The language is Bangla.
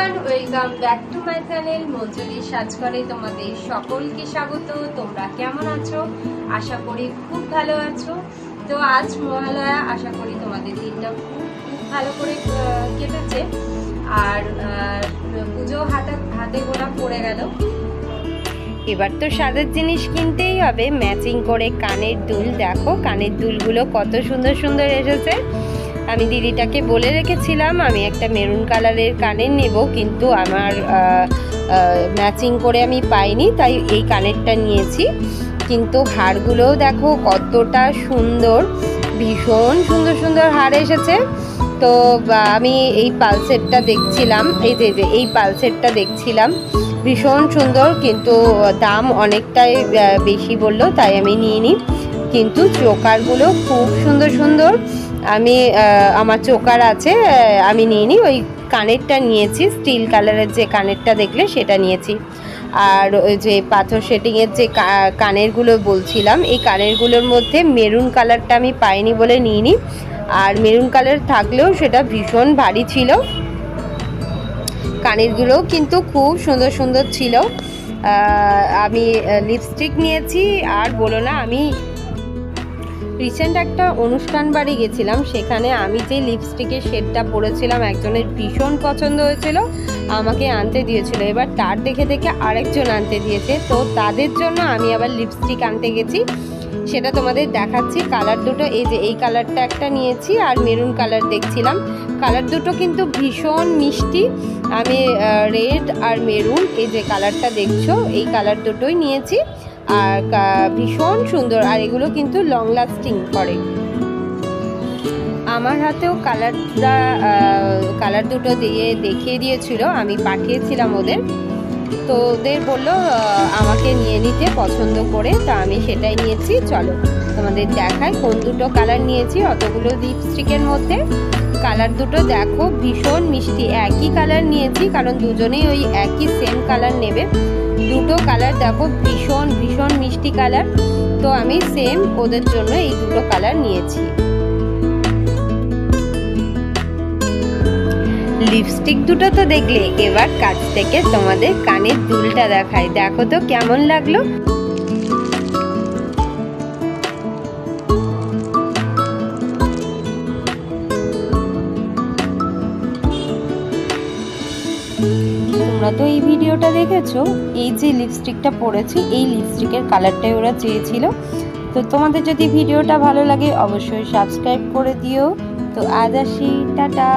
Everyone, welcome back to my channel Manjuri সাজ করে তোমাদের সকলকে স্বাগত। তোমরা কেমন আছো? আশা করি খুব ভালো আছো। তো আজ মহালয়া, আশা করি তোমাদের দিনটা খুব ভালো করে কেটেছে। আর পুজো হাতে গোনা পড়ে গেল। এবার তো সাজার জিনিস কিনতেই হবে, ম্যাচিং করে কানের দুল। দেখো কানের দুলগুলো কত সুন্দর সুন্দর এসেছে। আমি দিদিটাকে বলে রেখেছিলাম আমি একটা মেরুন কালারের কানের নেব, কিন্তু আমার ম্যাচিং করে আমি পাইনি, তাই এই কানেরটা নিয়েছি। কিন্তু হারগুলোও দেখো কতটা সুন্দর, ভীষণ সুন্দর সুন্দর হার এসেছে। তো আমি এই পালসেটটা দেখছিলাম, এই পালসেটটা দেখছিলাম, ভীষণ সুন্দর, কিন্তু দাম অনেকটাই বেশি বললো, তাই আমি নিইনি। কিন্তু চোকারগুলো খুব সুন্দর সুন্দর। আমি আমার চোকার আছে, আমি নিইনি, ওই কানেরটা নিয়েছি, স্টিল কালারের যে কানেরটা দেখলে সেটা নিয়েছি। আর ওই যে পাথর সেটিংয়ের যে কানেরগুলো বলছিলাম, এই কানেরগুলোর মধ্যে মেরুন কালারটা আমি পাইনি বলে নিইনি। আর মেরুন কালার থাকলেও সেটা ভীষণ ভারী ছিল। কানেরগুলোও কিন্তু খুব সুন্দর সুন্দর ছিল। আমি লিপস্টিক নিয়েছি, আর বলো না, আমি রিসেন্ট একটা অনুষ্ঠান বাড়ি গেছিলাম, সেখানে আমি যে লিপস্টিকের শেডটা পরেছিলাম একজনের ভীষণ পছন্দ হয়েছিল, আমাকে আনতে দিয়েছিল। এবার তার দেখে দেখে আরেকজন আনতে দিয়েছে, তো তাদের জন্য আমি আবার লিপস্টিক আনতে গেছি, সেটা তোমাদের দেখাচ্ছি। কালার দুটো এই যে এই কালারটা একটা নিয়েছি, আর মেরুন কালার দেখছিলাম। কালার দুটো কিন্তু ভীষণ মিষ্টি। আমি রেড আর মেরুন, এই যে কালারটা দেখছো, এই কালার দুটোই নিয়েছি, আর ভীষণ সুন্দর। আর এগুলো কিন্তু লং লাস্টিং করে। আমার হাতেও কালার দুটো দেখিয়ে দিয়েছিল, আমি পাঠিয়েছিলাম ওদের, তো ওদের বললো আমাকে নিয়ে নিতে পছন্দ করে, তা আমি সেটাই নিয়েছি। চলো তোমাদের দেখাই কোন দুটো কালার নিয়েছি অতগুলো লিপস্টিকের মধ্যে। কালার দুটো দেখো ভীষণ মিষ্টি, একই কালার নিয়েছি কারণ দুজনেই ওই একই সেম কালার নেবে। দুটো কালার দেখো ভীষণ ভীষণ মিষ্টি কালার, তো আমি সেম ওদের জন্য এই দুটো কালার নিয়েছি। লিপস্টিক দুটো তো দেখলে, এবার কাছ থেকে তোমাদের কানের দুলটা দেখাই, দেখো তো কেমন লাগলো। তোমরা তো এই ভিডিওটা দেখেছো, এই যে লিপস্টিকটা পরেছি, এই লিপস্টিকের কালারটাই ওরা চেয়েছিল। তো তোমাদের যদি ভিডিওটা ভালো লাগে অবশ্যই সাবস্ক্রাইব করে দিও। তো আজ আসি, টাটা।